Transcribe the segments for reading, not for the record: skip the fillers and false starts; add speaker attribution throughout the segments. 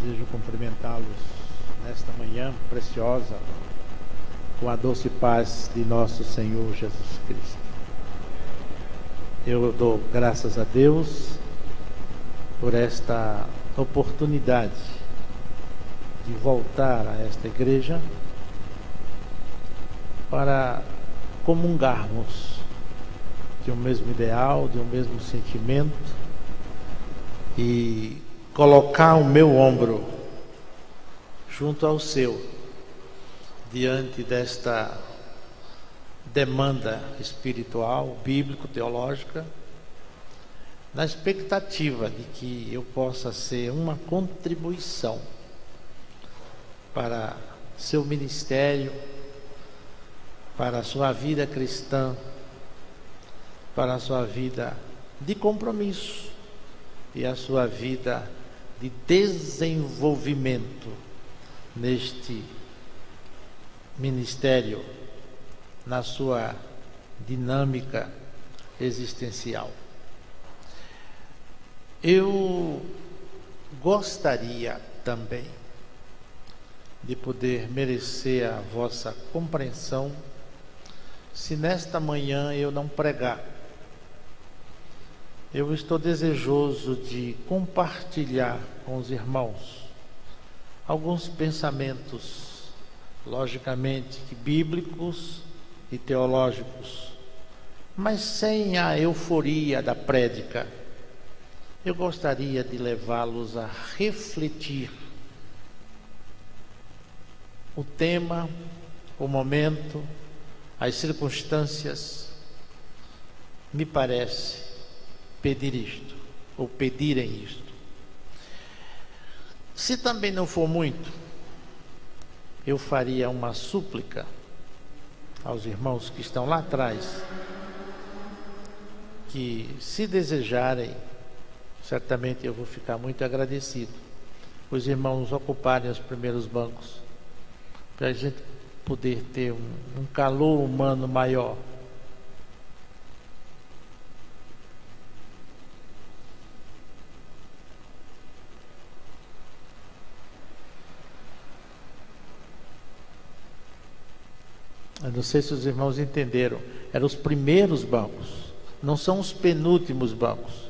Speaker 1: Desejo cumprimentá-los nesta manhã preciosa com a doce paz de nosso Senhor Jesus Cristo. Eu dou graças a Deus por esta oportunidade de voltar a esta igreja para comungarmos de um mesmo ideal, de um mesmo sentimento e colocar o meu ombro junto ao seu diante desta demanda espiritual, bíblico-teológica, na expectativa de que eu possa ser uma contribuição para seu ministério, para a sua vida cristã, para a sua vida de compromisso e a sua vida de desenvolvimento neste ministério, na sua dinâmica existencial. Eu gostaria também de poder merecer a vossa compreensão se nesta manhã eu não pregar. Eu estou desejoso de compartilhar com os irmãos alguns pensamentos, logicamente bíblicos e teológicos, mas sem a euforia da prédica. Eu gostaria de levá-los a refletir o tema, o momento, as circunstâncias. Me parece pedir isto, ou pedirem isto. Se também não for muito, eu faria uma súplica aos irmãos que estão lá atrás, que se desejarem, certamente eu vou ficar muito agradecido, os irmãos ocuparem os primeiros bancos, para a gente poder ter um calor humano maior. Eu não sei se os irmãos entenderam, eram os primeiros bancos, não são os penúltimos bancos.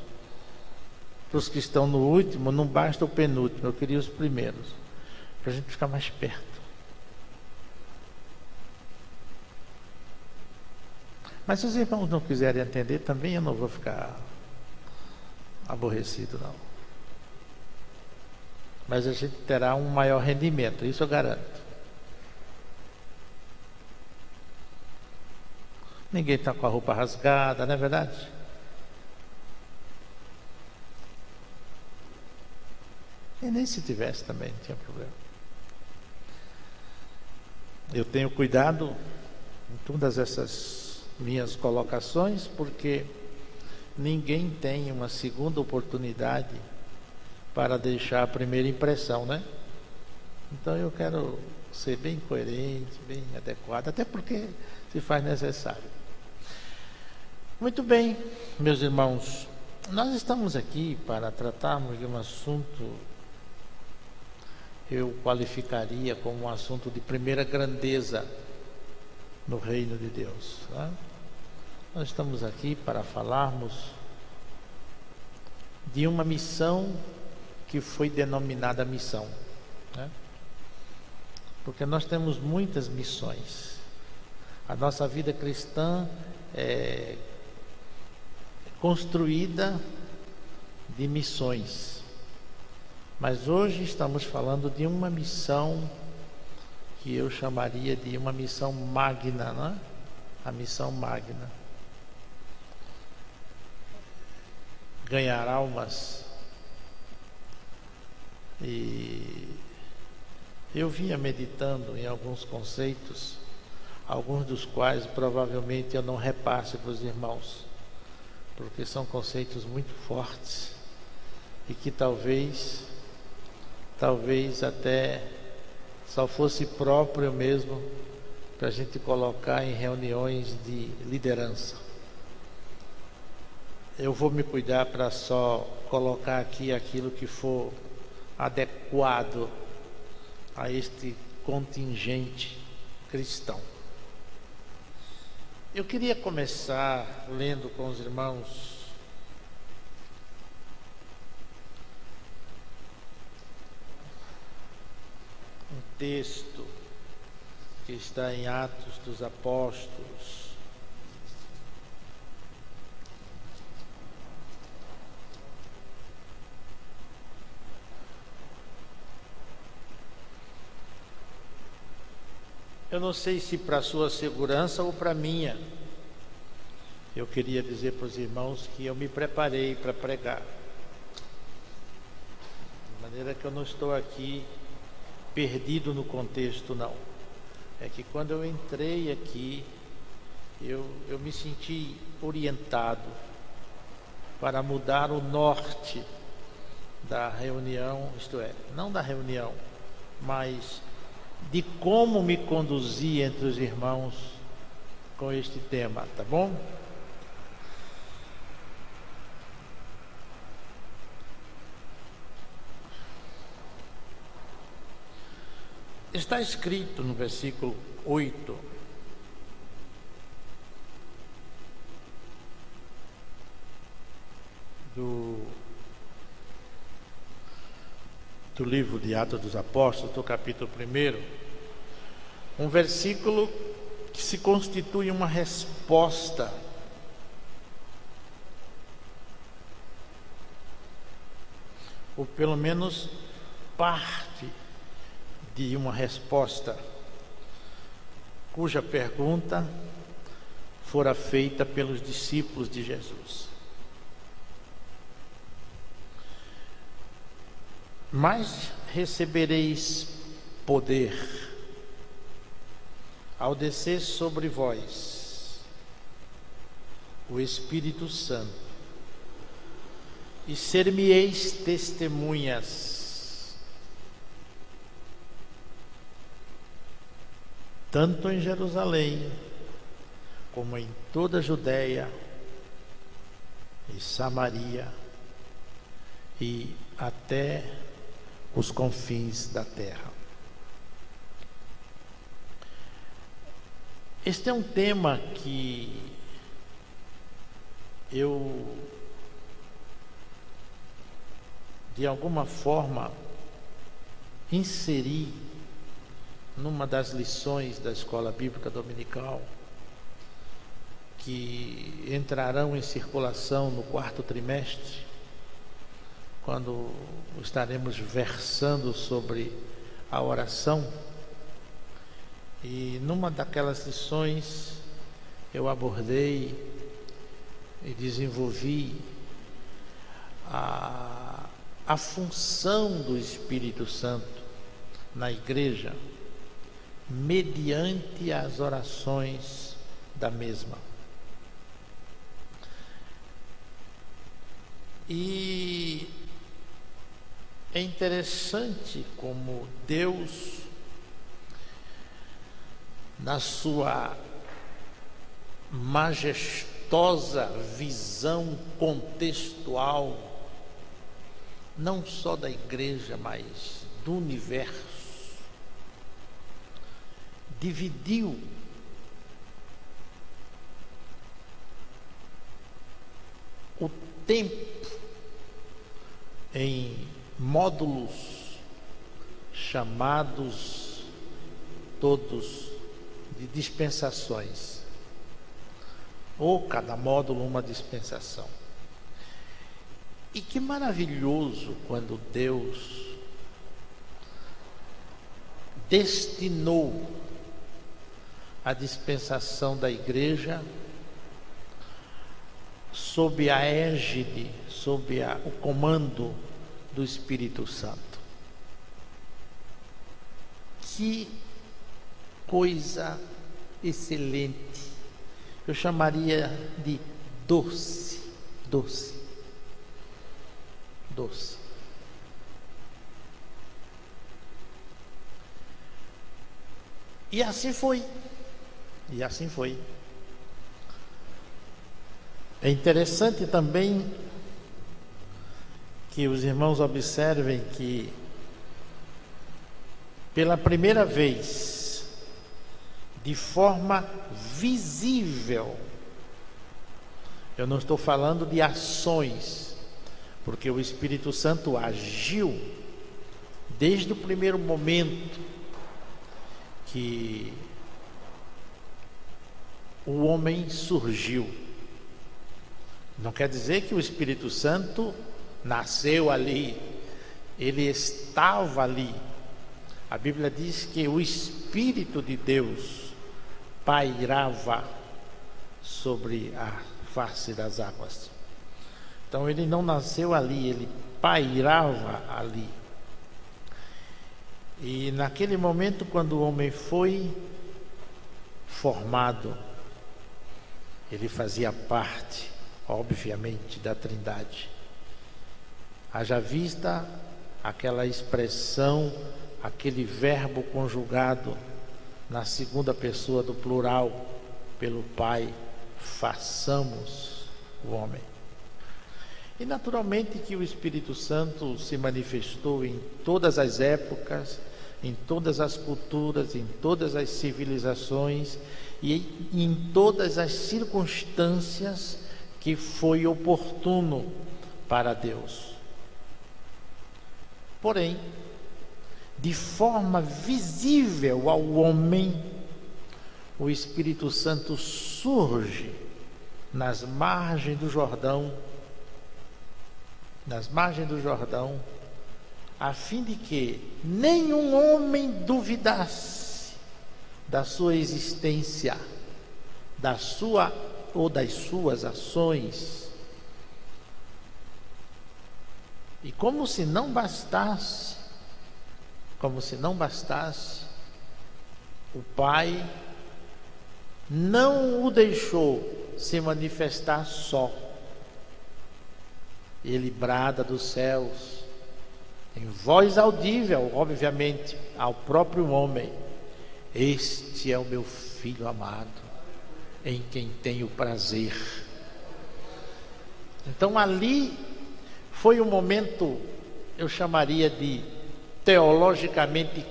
Speaker 1: Para os que estão no último, não basta o penúltimo, eu queria os primeiros, para a gente ficar mais perto. Mas se os irmãos não quiserem entender, também eu não vou ficar aborrecido, não. Mas a gente terá um maior rendimento, isso eu garanto. Ninguém está com a roupa rasgada, não é verdade? E nem se tivesse também, não tinha problema. Eu tenho cuidado em todas essas minhas colocações, porque ninguém tem uma segunda oportunidade para deixar a primeira impressão, né? Então eu quero ser bem coerente, bem adequado, até porque se faz necessário. Muito bem, meus irmãos, nós estamos aqui para tratarmos de um assunto, eu qualificaria como um assunto de primeira grandeza no reino de Deus, né? Nós estamos aqui para falarmos de uma missão que foi denominada missão, né? Porque nós temos muitas missões. A nossa vida cristã é construída de missões. Mas hoje estamos falando de uma missão que eu chamaria de uma missão magna, né? A missão magna. Ganhar almas. E eu vinha meditando em alguns conceitos, alguns dos quais provavelmente eu não repasse para os irmãos, porque são conceitos muito fortes e que talvez até só fosse próprio mesmo para a gente colocar em reuniões de liderança. Eu vou me cuidar para só colocar aqui aquilo que for adequado a este contingente cristão. Eu queria começar lendo com os irmãos um texto que está em Atos dos Apóstolos. Eu não sei se para sua segurança ou para minha. Eu queria dizer para os irmãos que eu me preparei para pregar. De maneira que eu não estou aqui perdido no contexto, não. É que quando eu entrei aqui, eu me senti orientado para mudar o norte da reunião, isto é, não da reunião, mas de como me conduzir entre os irmãos com este tema, tá bom? Está escrito no versículo 8, do livro de Atos dos Apóstolos, do capítulo 1, um versículo que se constitui uma resposta ou pelo menos parte de uma resposta cuja pergunta fora feita pelos discípulos de Jesus. Mas recebereis poder ao descer sobre vós o Espírito Santo, e ser-me-eis testemunhas, tanto em Jerusalém, como em toda a Judéia e Samaria, e até os confins da terra. Este é um tema que eu, de alguma forma, inseri numa das lições da Escola Bíblica Dominical, que entrarão em circulação no 4º trimestre, quando estaremos versando sobre a oração. E numa daquelas lições eu abordei e desenvolvi a função do Espírito Santo na igreja mediante as orações da mesma. E é interessante como Deus, na sua majestosa visão contextual, não só da igreja, mas do universo, dividiu o tempo em módulos chamados todos de dispensações, ou cada módulo uma dispensação. E que maravilhoso quando Deus destinou a dispensação da igreja sob a égide, sob o comando do Espírito Santo. Que coisa excelente! Eu chamaria de doce. E assim foi. É interessante também que os irmãos observem que pela primeira vez, de forma visível. Eu não estou falando de ações, porque o Espírito Santo agiu desde o primeiro momento que o homem surgiu. Não quer dizer que o Espírito Santo nasceu ali, ele estava ali. A Bíblia diz que o Espírito de Deus pairava sobre a face das águas. Então ele não nasceu ali, ele pairava ali. E naquele momento, quando o homem foi formado, ele fazia parte, obviamente, da Trindade. Haja vista aquela expressão, aquele verbo conjugado na segunda pessoa do plural pelo Pai: façamos o homem. E naturalmente que o Espírito Santo se manifestou em todas as épocas, em todas as culturas, em todas as civilizações e em todas as circunstâncias que foi oportuno para Deus. Porém, de forma visível ao homem, o Espírito Santo surge nas margens do Jordão, a fim de que nenhum homem duvidasse da sua existência, da sua ou das suas ações. E como se não bastasse, o Pai não o deixou se manifestar só. Ele brada dos céus, em voz audível, obviamente, ao próprio homem: este é o meu Filho amado, em quem tenho prazer. Então ali foi um momento, eu chamaria de teologicamente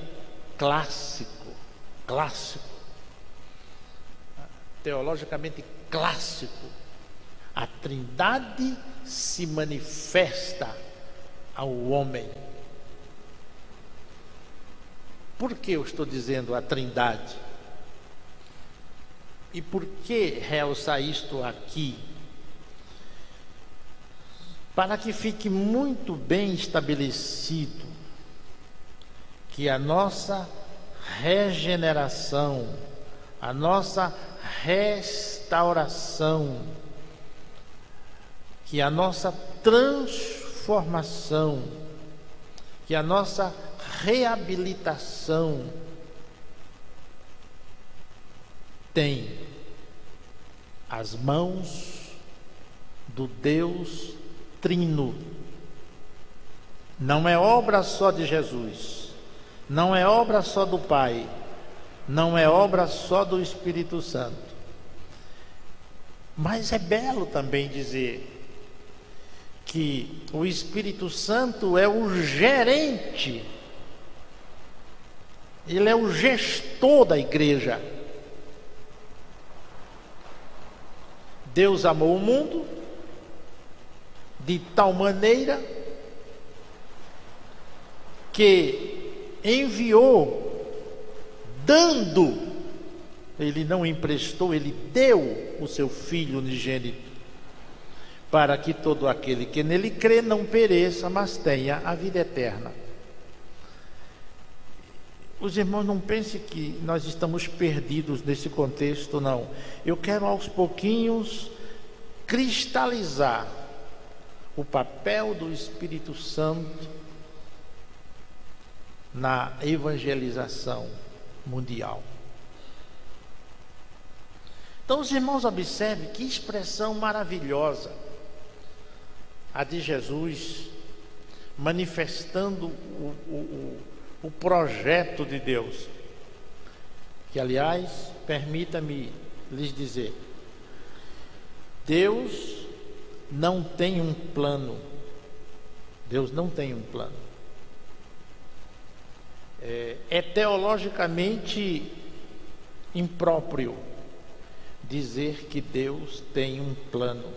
Speaker 1: teologicamente clássico. A Trindade se manifesta ao homem. Por que eu estou dizendo a Trindade? E por que realçar isto aqui? Para que fique muito bem estabelecido que a nossa regeneração, a nossa restauração, que a nossa transformação, que a nossa reabilitação tem as mãos do Deus Trino. Não é obra só de Jesus, não é obra só do Pai, não é obra só do Espírito Santo. Mas é belo também dizer que o Espírito Santo é o gerente, ele é o gestor da igreja. Deus amou o mundo de tal maneira que enviou, dando, ele não emprestou, ele deu o seu Filho unigênito, para que todo aquele que nele crê não pereça, mas tenha a vida eterna. Os irmãos não pensem que nós estamos perdidos nesse contexto, não. Eu quero aos pouquinhos cristalizar o papel do Espírito Santo na evangelização mundial. Então os irmãos observem que expressão maravilhosa a de Jesus, manifestando o projeto de Deus, que aliás, permita-me lhes dizer, Deus não tem um plano. É teologicamente impróprio dizer que Deus tem um plano.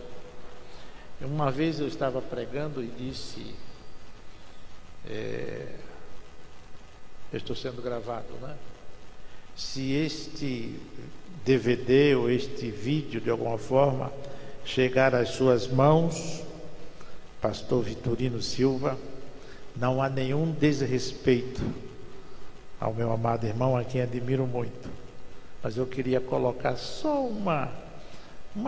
Speaker 1: Uma vez eu estava pregando e disse, eu estou sendo gravado, né? Se este DVD ou este vídeo de alguma forma chegar às suas mãos, pastor Vitorino Silva, não há nenhum desrespeito ao meu amado irmão, a quem admiro muito, mas eu queria colocar só uma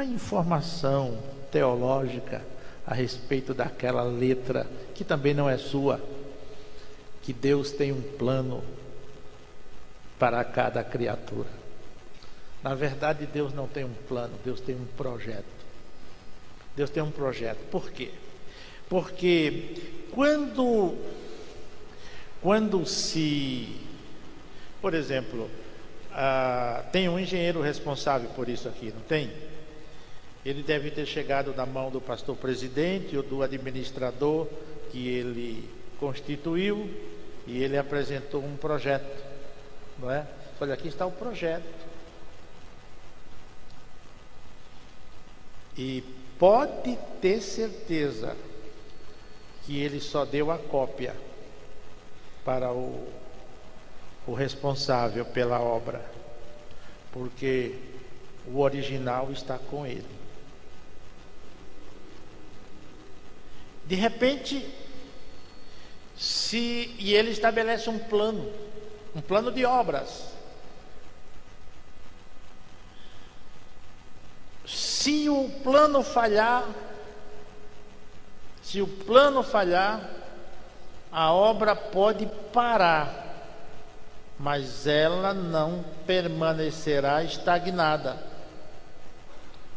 Speaker 1: informação teológica a respeito daquela letra, que também não é sua, que Deus tem um plano para cada criatura. Na verdade, Deus não tem um plano, Deus tem um projeto. Deus tem um projeto. Por quê? Porque quando se, por exemplo, tem um engenheiro responsável por isso aqui, não tem? Ele deve ter chegado na mão do pastor presidente ou do administrador que ele constituiu e ele apresentou um projeto, não é? Olha, aqui está o projeto. E pode ter certeza que ele só deu a cópia para o responsável pela obra, porque o original está com ele. De repente, e ele estabelece um plano de obras. Se o plano falhar, a obra pode parar, mas ela não permanecerá estagnada,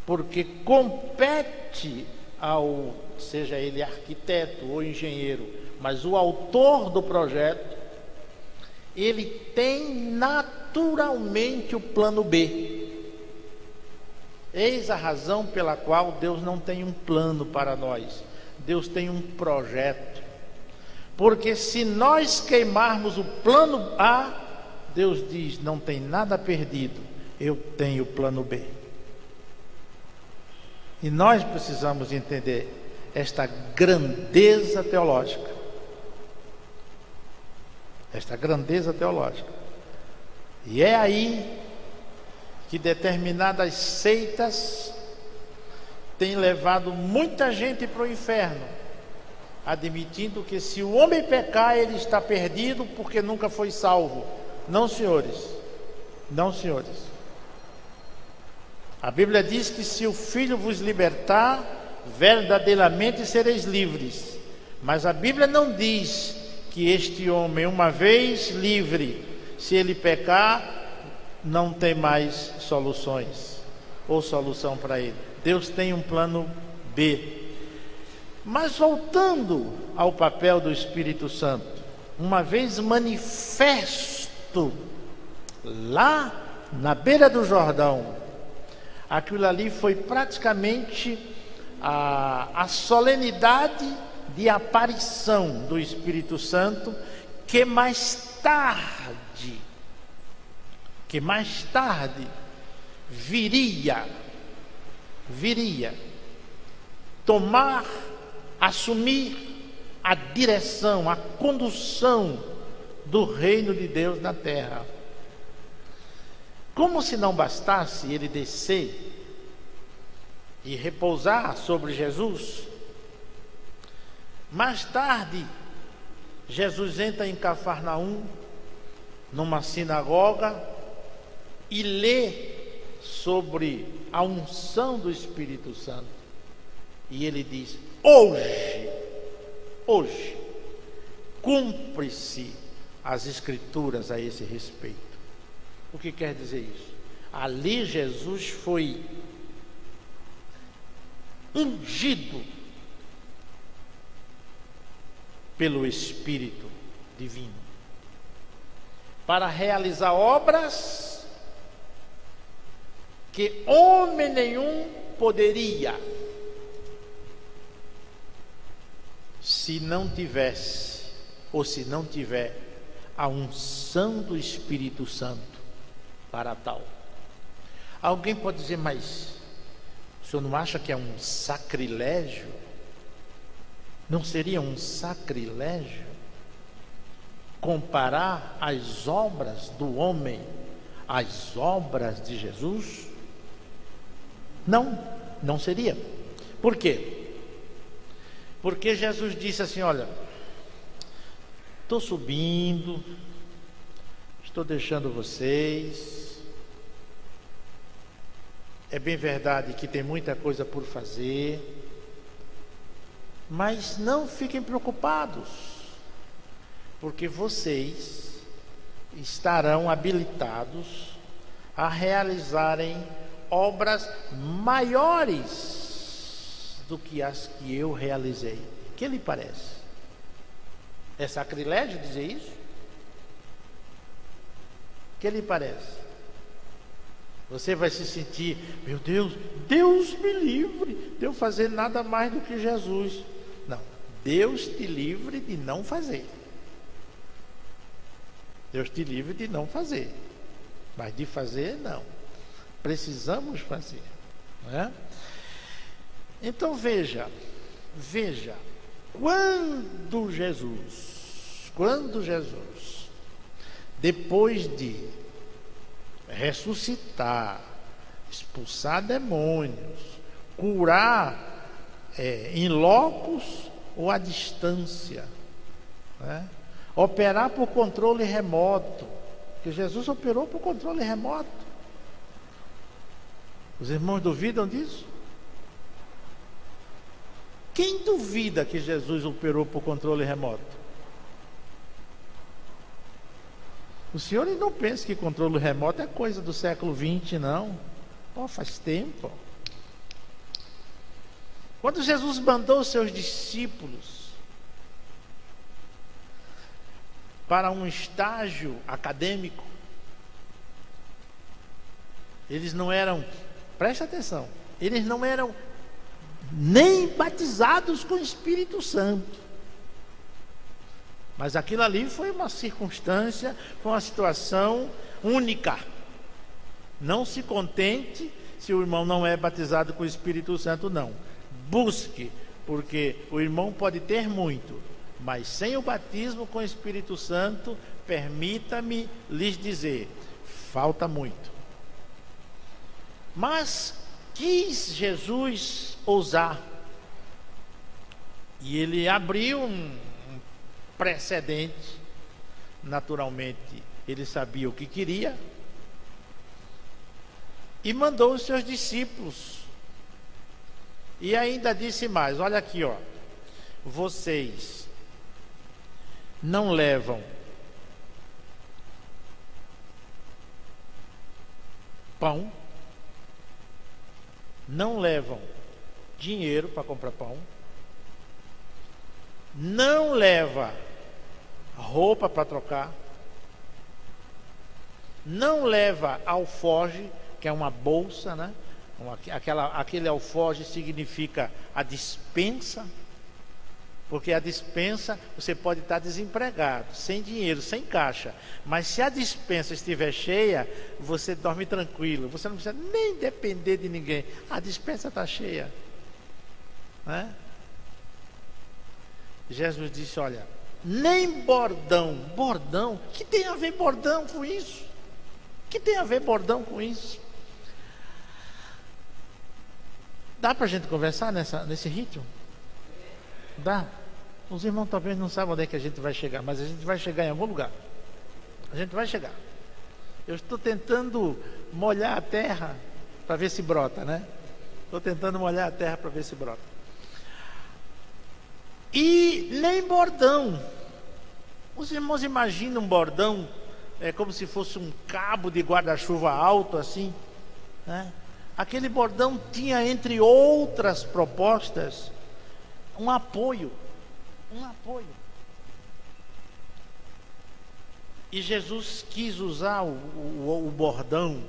Speaker 1: porque compete ao, seja ele arquiteto ou engenheiro, mas o autor do projeto, ele tem naturalmente o plano B. Eis a razão pela qual Deus não tem um plano para nós. Deus tem um projeto. Porque se nós queimarmos o plano A, Deus diz, não tem nada perdido, eu tenho o plano B. E nós precisamos entender esta grandeza teológica. E é aí que determinadas seitas têm levado muita gente para o inferno, admitindo que se o homem pecar, ele está perdido porque nunca foi salvo. Não, senhores. Não, senhores. A Bíblia diz que se o Filho vos libertar, verdadeiramente sereis livres. Mas a Bíblia não diz que este homem, uma vez livre, se ele pecar, não tem mais soluções ou solução para ele. Deus tem um plano B. Mas voltando ao papel do Espírito Santo, uma vez manifesto lá na beira do Jordão, aquilo ali foi praticamente a solenidade de aparição do Espírito Santo, que mais tarde viria assumir a direção, a condução do reino de Deus na terra. Como se não bastasse ele descer e repousar sobre Jesus, mais tarde Jesus entra em Cafarnaum, numa sinagoga, e lê sobre a unção do Espírito Santo. E ele diz, hoje, cumpre-se as Escrituras a esse respeito. O que quer dizer isso? Ali Jesus foi ungido pelo Espírito Divino para realizar obras que homem nenhum poderia, se não tivesse, ou se não tiver, a unção do Espírito Santo para tal. Alguém pode dizer, mas o senhor não acha que é um sacrilégio? Não seria um sacrilégio comparar as obras do homem às obras de Jesus? Não, não seria. Por quê? Porque Jesus disse assim, olha, estou subindo, estou deixando vocês. É bem verdade que tem muita coisa por fazer, mas não fiquem preocupados, porque vocês estarão habilitados a realizarem obras maiores do que as que eu realizei. O que lhe parece? É sacrilégio dizer isso? O que lhe parece? Você vai se sentir, meu Deus, Deus me livre de eu fazer nada mais do que Jesus. Não, Deus te livre de não fazer. Deus te livre de não fazer, mas de fazer não. Precisamos fazer, não é? Então veja, quando Jesus, depois de ressuscitar, expulsar demônios, curar em locos ou à distância, né? Operar por controle remoto, porque Jesus operou por controle remoto. Os irmãos duvidam disso? Quem duvida que Jesus operou por controle remoto? O senhor não pensa que controle remoto é coisa do século XX, não. Pô, faz tempo. Quando Jesus mandou os seus discípulos para um estágio acadêmico, eles não eram, preste atenção, eles não eram nem batizados com o Espírito Santo. Mas aquilo ali foi uma circunstância, foi uma situação única. Não se contente se o irmão não é batizado com o Espírito Santo, não. Busque, porque o irmão pode ter muito, mas sem o batismo com o Espírito Santo, permita-me lhes dizer, falta muito. Mas quis Jesus ousar, e ele abriu um precedente. Naturalmente ele sabia o que queria e mandou os seus discípulos, e ainda disse mais, olha aqui, ó, vocês não levam pão, não levam dinheiro para comprar pão, não leva roupa para trocar, não leva alforge, que é uma bolsa, né? Aquele alforge significa a despensa, porque a despensa você pode estar desempregado, sem dinheiro, sem caixa, mas se a despensa estiver cheia, você dorme tranquilo, você não precisa nem depender de ninguém, a despensa está cheia, né? Jesus disse, olha, nem bordão, que tem a ver bordão com isso? Que tem a ver bordão com isso? Dá para a gente conversar nesse ritmo? Dá. Os irmãos talvez não sabem onde é que a gente vai chegar, mas a gente vai chegar em algum lugar. A gente vai chegar. Eu estou tentando molhar a terra para ver se brota, né? Estou tentando molhar a terra para ver se brota. E nem bordão. Os irmãos imaginam um bordão como se fosse um cabo de guarda-chuva alto assim, né? Aquele bordão tinha, entre outras propostas, um apoio. E Jesus quis usar o bordão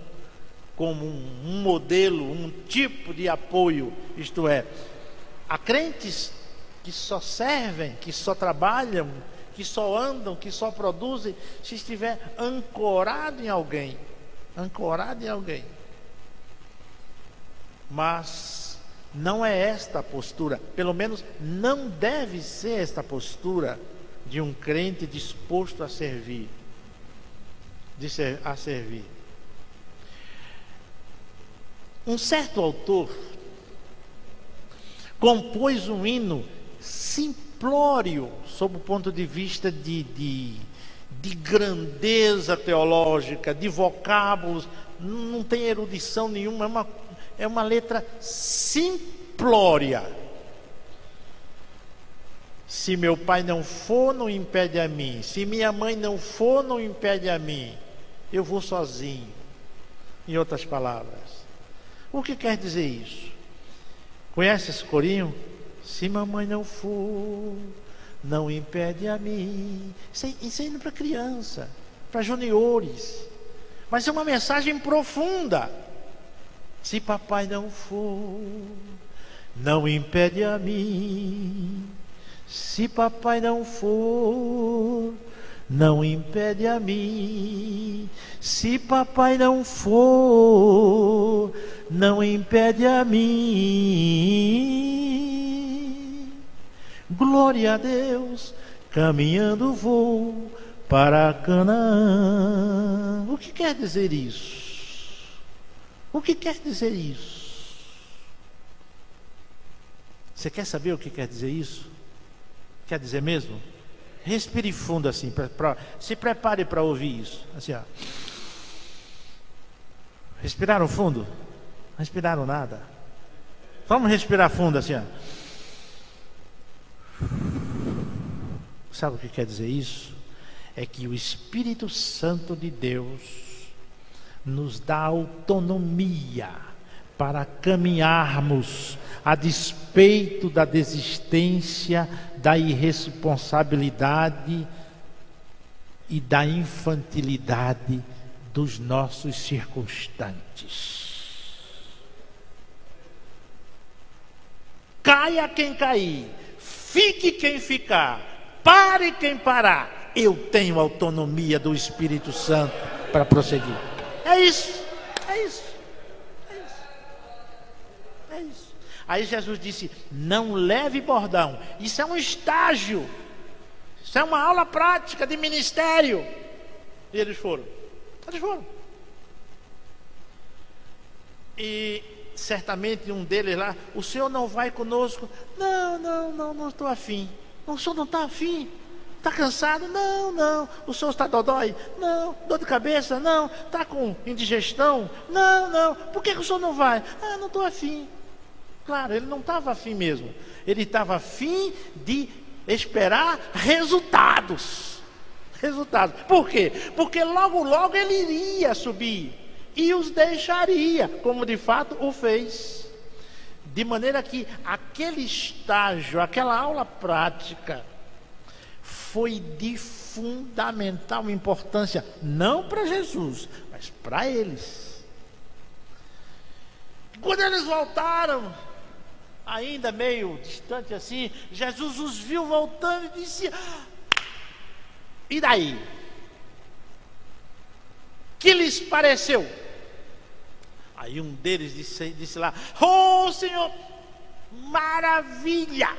Speaker 1: como um modelo, um tipo de apoio. Isto é, há crentes que só servem, que só trabalham, que só andam, que só produzem, se estiver ancorado em alguém. Ancorado em alguém. Mas não é esta a postura, pelo menos não deve ser esta postura de um crente disposto a servir. A servir. Um certo autor compôs um hino simplório, sob o ponto de vista de grandeza teológica, de vocábulos, não tem erudição nenhuma, é uma letra simplória. Se meu pai não for, não impede a mim. Se minha mãe não for, não impede a mim. Eu vou sozinho. Em outras palavras, o que quer dizer isso? Conhece esse corinho? Se mamãe não for, não impede a mim. Isso é indo para criança, para juniores. Mas é uma mensagem profunda. Se papai não for, não impede a mim. Se papai não for, não impede a mim. Se papai não for, não impede a mim. Glória a Deus, caminhando vou para Canaã. O que quer dizer isso? O que quer dizer isso? Você quer saber o que quer dizer isso? Quer dizer mesmo? Respire fundo assim, se prepare para ouvir isso. Assim, ó. Respiraram fundo? Não respiraram nada? Vamos respirar fundo assim, ó. Sabe o que quer dizer isso? É que o Espírito Santo de Deus nos dá autonomia para caminharmos a despeito da desistência, da irresponsabilidade e da infantilidade dos nossos circunstantes. Caia quem cair, fique quem ficar, pare quem parar, eu tenho autonomia do Espírito Santo para prosseguir. É isso, é isso, é isso, é isso. Aí Jesus disse: não leve bordão. Isso é um estágio, isso é uma aula prática de ministério. E eles foram. E certamente um deles lá: o senhor não vai conosco? Não estou afim. O senhor não está afim? Está cansado? Não. O senhor está dodói? Não. Dor de cabeça? Não. Está com indigestão? Não. Por que o senhor não vai? Não estou afim. Claro, ele não estava afim mesmo. Ele estava afim de esperar resultados. Por quê? Porque logo ele iria subir e os deixaria, como de fato o fez. De maneira que aquele estágio, aquela aula prática, foi de fundamental importância, não para Jesus, mas para eles. Quando eles voltaram, ainda meio distante assim, Jesus os viu voltando e disse: e daí? Que lhes pareceu? Aí um deles disse lá: oh Senhor, maravilha!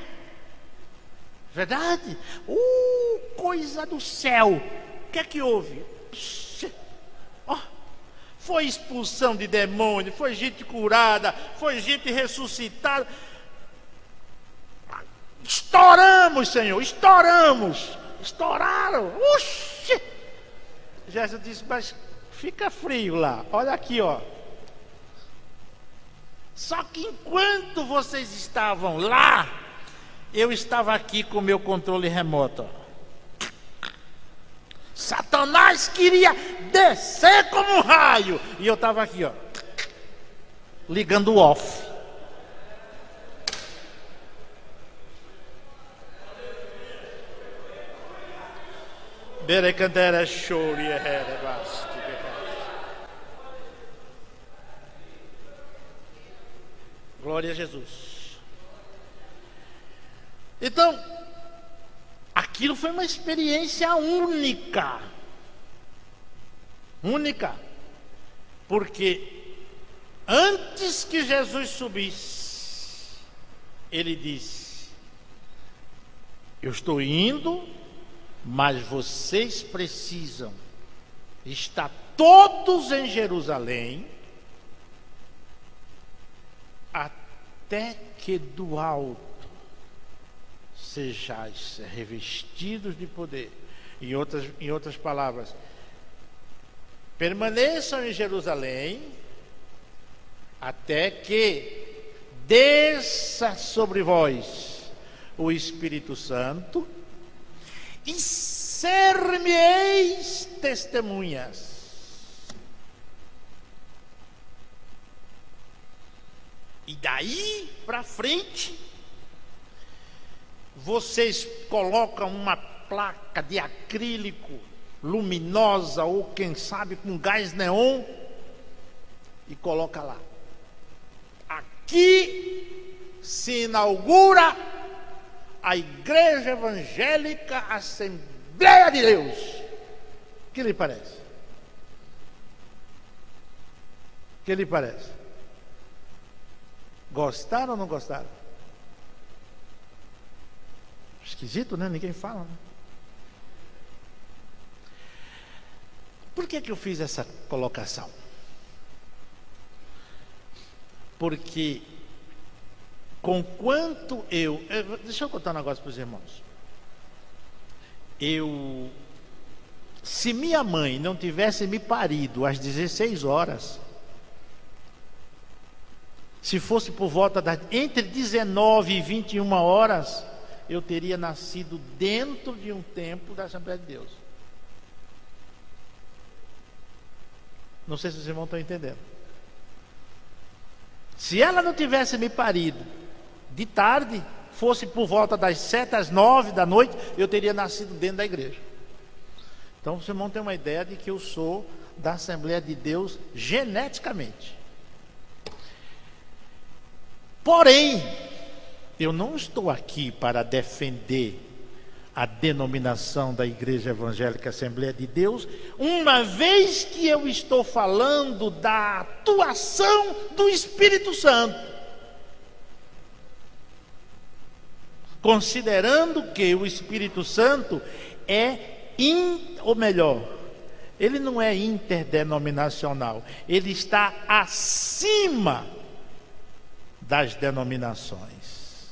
Speaker 1: Verdade? Coisa do céu! O que é que houve? Foi expulsão de demônio, foi gente curada, foi gente ressuscitada. Estouramos, Senhor, estouraram. Oxi! Jesus disse: mas fica frio lá, olha aqui, ó. Só que enquanto vocês estavam lá, eu estava aqui com o meu controle remoto. Satanás queria descer como um raio, e eu estava aqui, ó, ligando o off. Berecandera choria basta. Glória a Jesus. Então, Aquilo foi uma experiência única. Única. Porque antes que Jesus subisse, ele disse: eu estou indo, mas vocês precisam estar todos em Jerusalém, até que do alto sejais revestidos de poder. Em outras palavras, permaneçam em Jerusalém até que desça sobre vós o Espírito Santo e ser-me-eis testemunhas. E daí para frente, vocês colocam uma placa de acrílico luminosa, ou quem sabe com gás neon, e coloca lá: aqui se inaugura a Igreja Evangélica Assembleia de Deus. O que lhe parece? O que lhe parece? Gostaram ou não gostaram? Esquisito, né? Ninguém fala, né? Por que eu fiz essa colocação? Porque conquanto deixa eu contar um negócio para os irmãos. Se minha mãe não tivesse me parido às 16 horas, se fosse por volta entre 19 e 21 horas, eu teria nascido dentro de um templo da Assembleia de Deus. Não sei se os irmãos estão entendendo. Se ela não tivesse me parido de tarde, fosse por volta das 7 às 9 da noite, eu teria nascido dentro da igreja. Então os irmãos têm uma ideia de que eu sou da Assembleia de Deus geneticamente. Porém, eu não estou aqui para defender a denominação da Igreja Evangélica Assembleia de Deus, uma vez que eu estou falando da atuação do Espírito Santo, considerando que o Espírito Santo ele não é interdenominacional, ele está acima das denominações.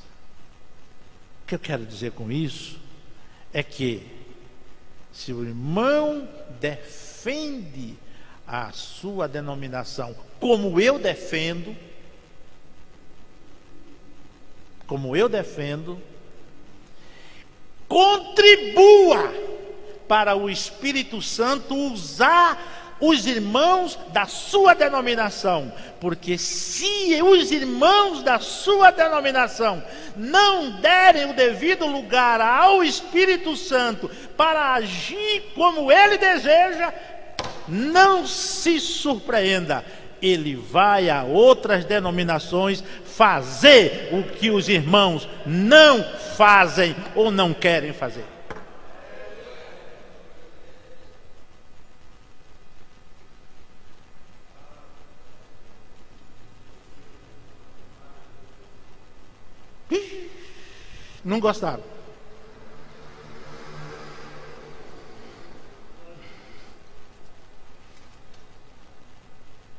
Speaker 1: O que eu quero dizer com isso é que, se o irmão defende a sua denominação como eu defendo, contribua para o Espírito Santo usar os irmãos da sua denominação, porque se os irmãos da sua denominação não derem o devido lugar ao Espírito Santo para agir como ele deseja, não se surpreenda, ele vai a outras denominações fazer o que os irmãos não fazem ou não querem fazer. Não gostaram?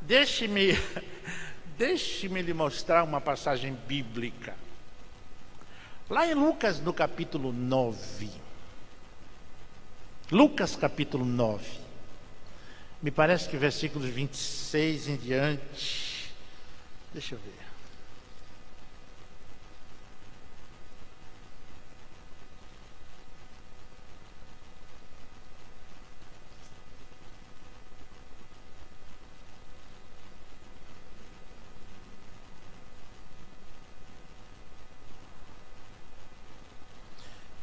Speaker 1: Deixe-me lhe mostrar uma passagem bíblica. Lá em Lucas, no capítulo 9. Lucas, capítulo 9. Me parece que versículos 26 em diante. Deixa eu ver.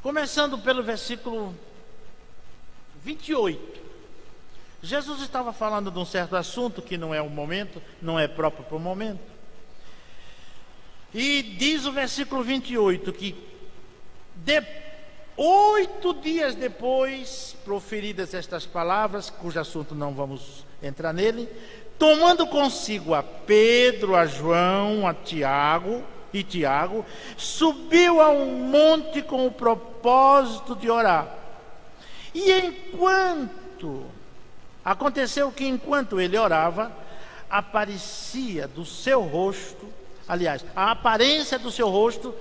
Speaker 1: Começando pelo versículo 28. Jesus estava falando de um certo assunto que não é o momento, não é próprio para o momento. E diz o versículo 28 que 8 dias depois, proferidas estas palavras, cujo assunto não vamos entrar nele, tomando consigo a Pedro, a João, a Tiago, subiu a um monte com o propósito de orar. E aconteceu que enquanto ele orava, aparecia do seu rosto, aliás, a aparência do seu rosto,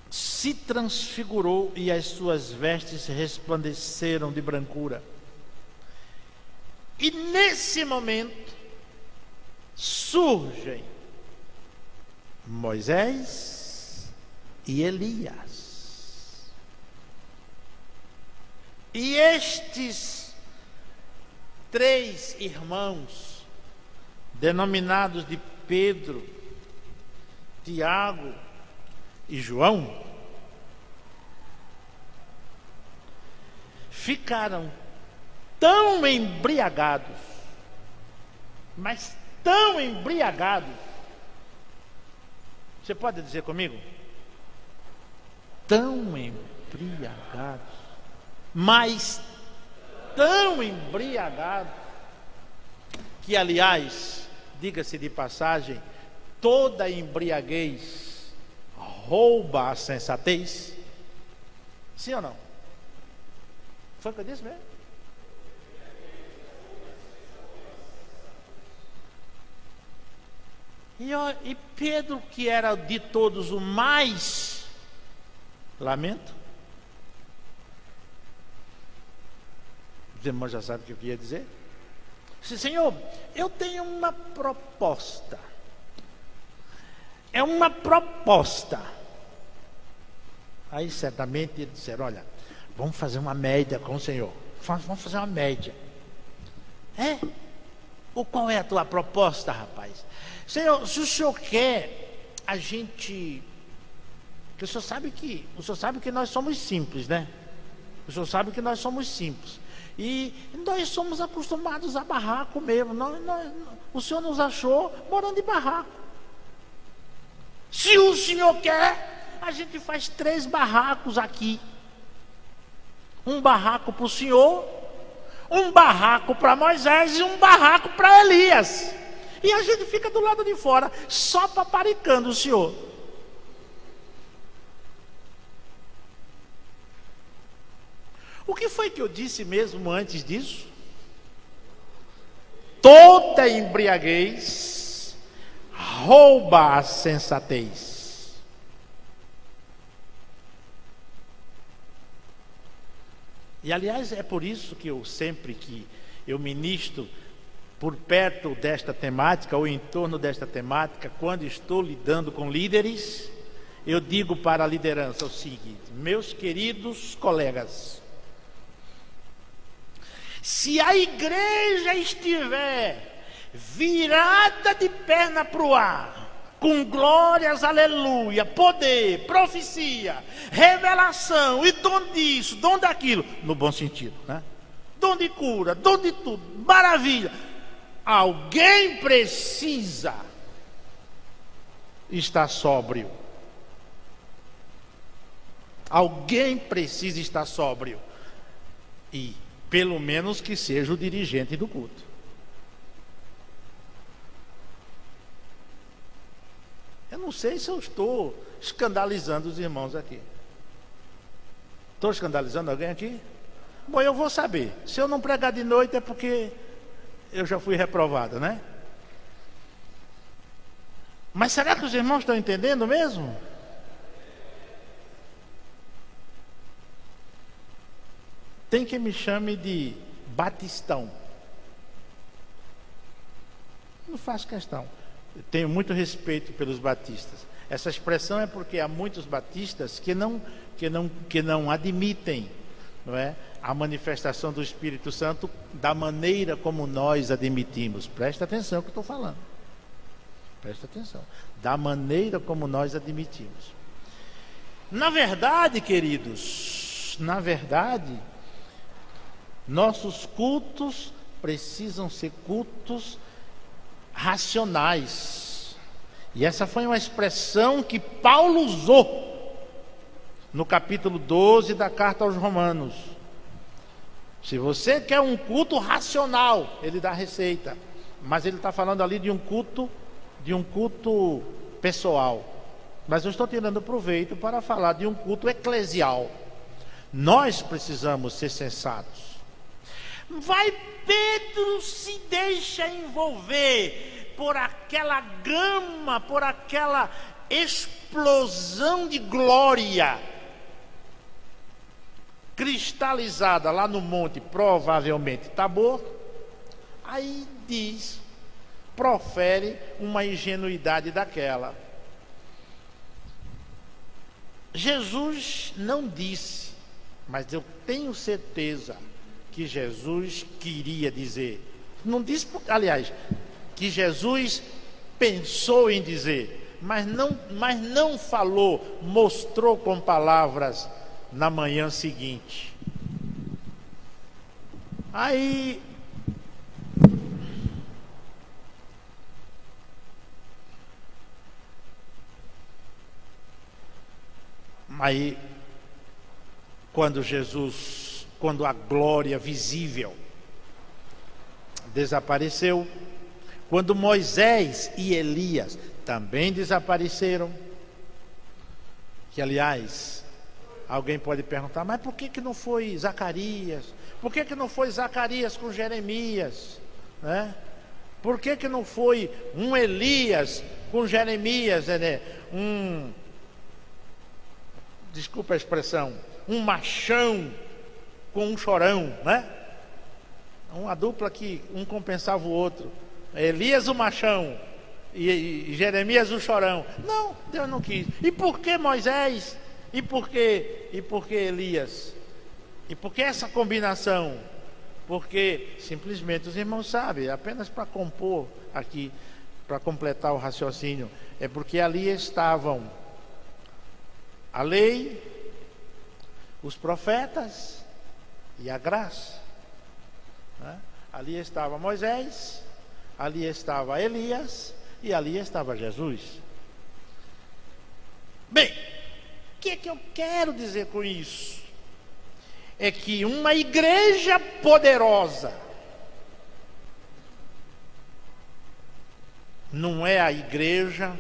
Speaker 1: se transfigurou e as suas vestes resplandeceram de brancura. E nesse momento surgem Moisés e Elias. E estes 3 irmãos, denominados de Pedro, Tiago e João, ficaram tão embriagados, mas tão embriagados. Você pode dizer comigo? Tão embriagados, mas tão embriagados, que aliás, diga-se de passagem, toda embriaguez rouba a sensatez. Sim ou não? Foi o que eu disse mesmo? E Pedro, que era de todos o mais, lamento, os irmãos já sabem o que eu queria dizer. Disse: Senhor, eu tenho uma proposta. É uma proposta. Aí certamente eles disseram: olha, vamos fazer uma média com o Senhor. Vamos fazer uma média. Qual é a tua proposta, rapaz? Senhor, se o Senhor quer a gente... Porque o Senhor sabe que nós somos simples, né? O Senhor sabe que nós somos simples. E nós somos acostumados a barraco mesmo. O Senhor nos achou morando em barraco. Se o Senhor quer, a gente faz 3 barracos aqui. Um barraco para o Senhor, um barraco para Moisés e um barraco para Elias. E a gente fica do lado de fora, só paparicando o Senhor. O que foi que eu disse mesmo antes disso? Toda embriaguez rouba a sensatez. E aliás, é por isso que eu sempre que eu ministro por perto desta temática ou em torno desta temática, quando estou lidando com líderes, eu digo para a liderança o seguinte: meus queridos colegas, se a igreja estiver virada de perna para o ar, com glórias, aleluia, poder, profecia, revelação e dom disso, dom daquilo, no bom sentido, né? Dom de cura, dom de tudo, maravilha. Alguém precisa estar sóbrio. Alguém precisa estar sóbrio. E pelo menos que seja o dirigente do culto. Eu não sei se eu estou escandalizando os irmãos aqui. Estou escandalizando alguém aqui? Bom, eu vou saber. Se eu não pregar de noite é porque eu já fui reprovado, né? Mas será que os irmãos estão entendendo mesmo? Tem quem me chame de batistão. Não faço questão. Eu tenho muito respeito pelos batistas. Essa expressão é porque há muitos batistas que não admitem, não é, a manifestação do Espírito Santo da maneira como nós admitimos. Presta atenção no que eu estou falando. Presta atenção. Da maneira como nós admitimos. Na verdade, queridos, nossos cultos precisam ser cultos racionais. E essa foi uma expressão que Paulo usou no capítulo 12 da carta aos Romanos. Se você quer um culto racional, ele dá a receita. Mas ele está falando ali de um culto pessoal. Mas eu estou tirando proveito para falar de um culto eclesial. Nós precisamos ser sensatos. Vai, Pedro se deixa envolver por aquela gama, por aquela explosão de glória cristalizada lá no monte, provavelmente Tabor. Aí diz, profere uma ingenuidade daquela. Jesus não disse, mas eu tenho certeza que Jesus queria dizer. Não disse, aliás, que Jesus pensou em dizer, mas não falou, mostrou com palavras na manhã seguinte. Aí quando a glória visível desapareceu, quando Moisés e Elias também desapareceram, que aliás, alguém pode perguntar, mas por que não foi Zacarias? Por que não foi Zacarias com Jeremias? Né? Por que não foi um Elias com Jeremias, né? Desculpa a expressão, um machão com um chorão, né? Uma dupla que um compensava o outro. Elias o machão e Jeremias o chorão. Não, Deus não quis. E por que Moisés? E por que Elias? E por que essa combinação? Porque simplesmente os irmãos sabem, apenas para compor aqui, para completar o raciocínio, é porque ali estavam a lei, os profetas e a graça, né? Ali estava Moisés, ali estava Elias e ali estava Jesus. Bem, o que eu quero dizer com isso? É que uma igreja poderosa não é a igreja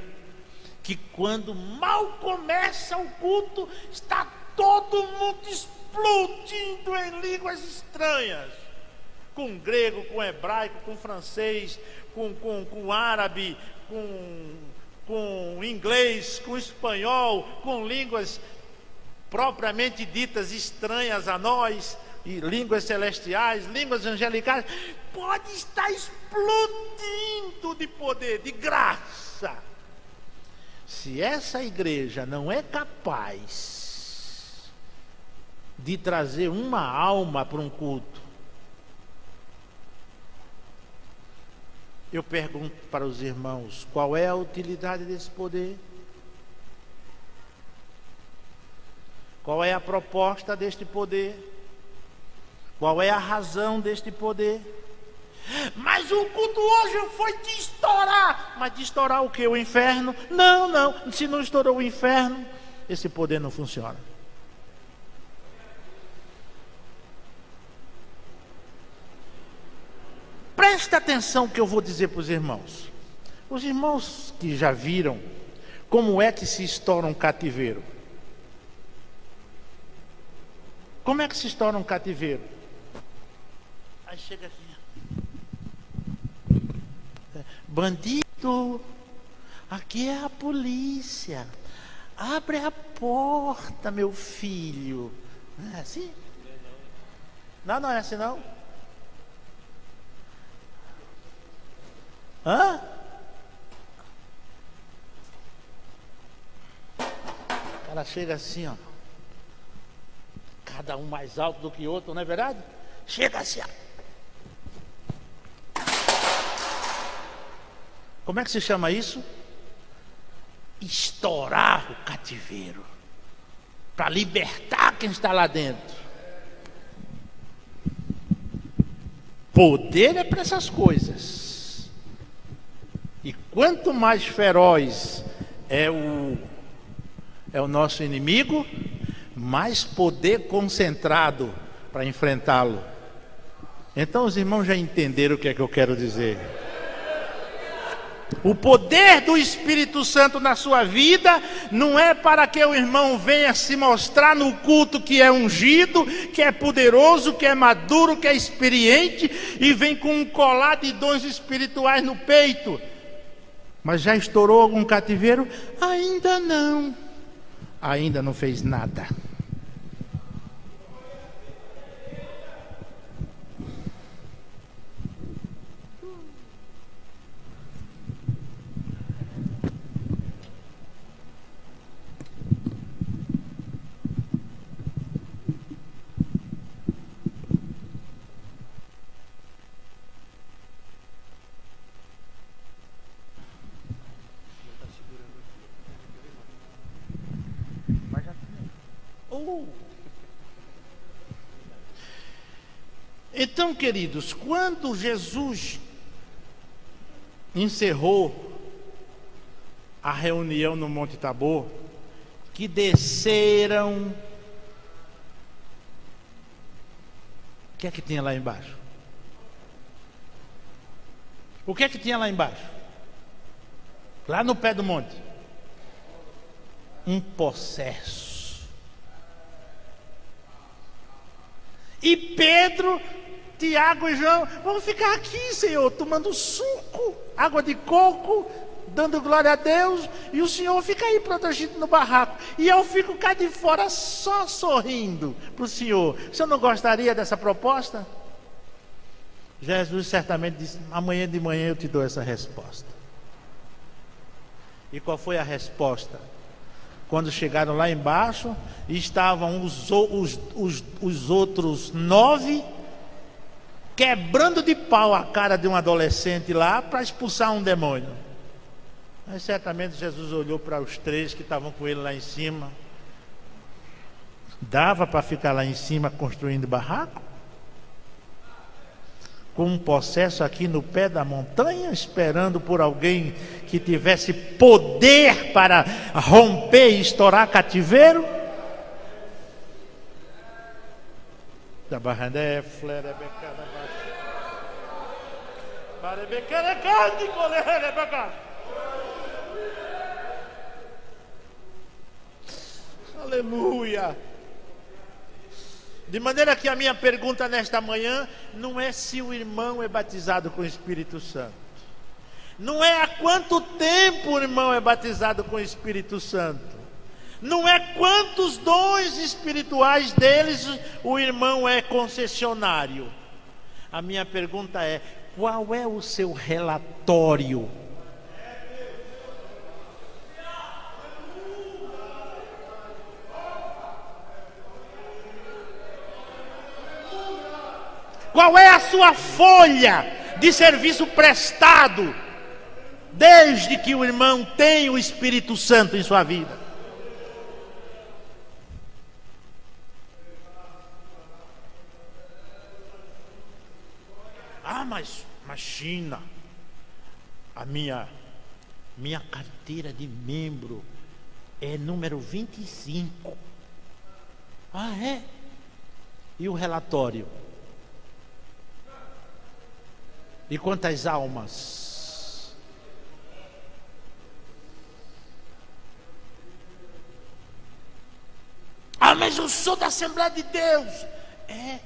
Speaker 1: que quando mal começa o culto, está todo mundo explodindo em línguas estranhas, com grego, com hebraico, com francês, com árabe, com inglês, com espanhol, com línguas propriamente ditas estranhas a nós, e línguas celestiais, línguas angelicais, pode estar explodindo de poder, de graça. Se essa igreja não é capaz de trazer uma alma para um culto, eu pergunto para os irmãos, qual é a utilidade desse poder? Qual é a proposta deste poder? Qual é a razão deste poder? Mas o culto hoje foi de estourar. Mas de estourar o quê? O inferno? Não. Se não estourou o inferno, esse poder não funciona. Presta atenção que eu vou dizer para os irmãos. Os irmãos que já viram como é que se estoura um cativeiro. Como é que se estoura um cativeiro? Aí chega assim. Bandido, aqui é a polícia. Abre a porta, meu filho. Não é assim? Não é assim não? Hã? Ela chega assim, ó. Cada um mais alto do que o outro, não é verdade? Chega assim, ó. Como é que se chama isso? Estourar o cativeiro, para libertar quem está lá dentro. Poder é para essas coisas. E quanto mais feroz é o nosso inimigo, mais poder concentrado para enfrentá-lo. Então os irmãos já entenderam o que é que eu quero dizer. O poder do Espírito Santo na sua vida não é para que o irmão venha se mostrar no culto que é ungido, que é poderoso, que é maduro, que é experiente e vem com um colar de dons espirituais no peito. Mas já estourou algum cativeiro? Ainda não. Ainda não fez nada. Então, queridos, quando Jesus encerrou a reunião no Monte Tabor, que desceram, o que é que tinha lá embaixo? O que é que tinha lá embaixo? Lá no pé do monte? Um possesso. E Pedro, Tiago e João, vamos ficar aqui, Senhor, tomando suco, água de coco, dando glória a Deus, e o Senhor fica aí protegido no barraco, e eu fico cá de fora só sorrindo para o Senhor. O Senhor não gostaria dessa proposta? Jesus certamente disse: amanhã de manhã eu te dou essa resposta. E qual foi a resposta? Quando chegaram lá embaixo, estavam os outros 9 quebrando de pau a cara de um adolescente lá para expulsar um demônio. Mas certamente Jesus olhou para os 3 que estavam com ele lá em cima. Dava para ficar lá em cima construindo barraco? Com um possesso aqui no pé da montanha, esperando por alguém que tivesse poder para romper e estourar cativeiro? Da barrandé, flera, becada, para becada, carne, colher, becada. Aleluia. De maneira que a minha pergunta nesta manhã não é se o irmão é batizado com o Espírito Santo. Não é há quanto tempo o irmão é batizado com o Espírito Santo. Não é quantos dons espirituais deles o irmão é concessionário. A minha pergunta é: qual é o seu relatório? Qual é a sua folha de serviço prestado, desde que o irmão tem o Espírito Santo em sua vida? Ah, mas China, a minha carteira de membro é número 25. Ah, é? E o relatório? E quantas almas? Ah, mas eu sou da Assembleia de Deus. É.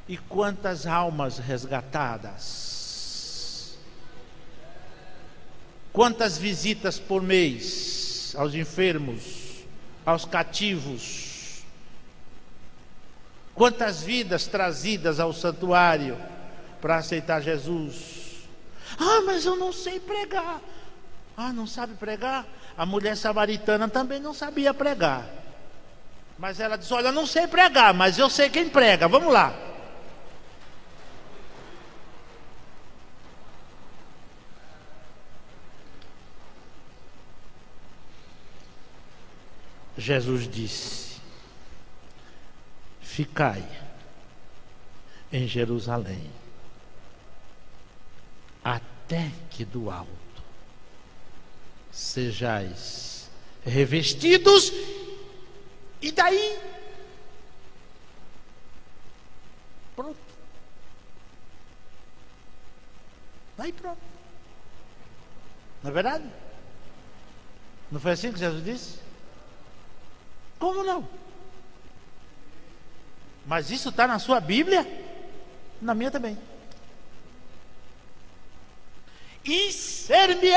Speaker 1: E quantas almas resgatadas? Quantas visitas por mês aos enfermos, aos cativos? Quantas vidas trazidas ao santuário para aceitar Jesus? Ah, mas eu não sei pregar. Ah, não sabe pregar? A mulher samaritana também não sabia pregar, mas ela disse: olha, eu não sei pregar, mas eu sei quem prega, vamos lá. Jesus disse: ficai em Jerusalém, até que do alto sejais revestidos, e daí? Pronto. Daí pronto. Não é verdade? Não foi assim que Jesus disse? Como não? Mas isso está na sua Bíblia? Na minha também. E ser-me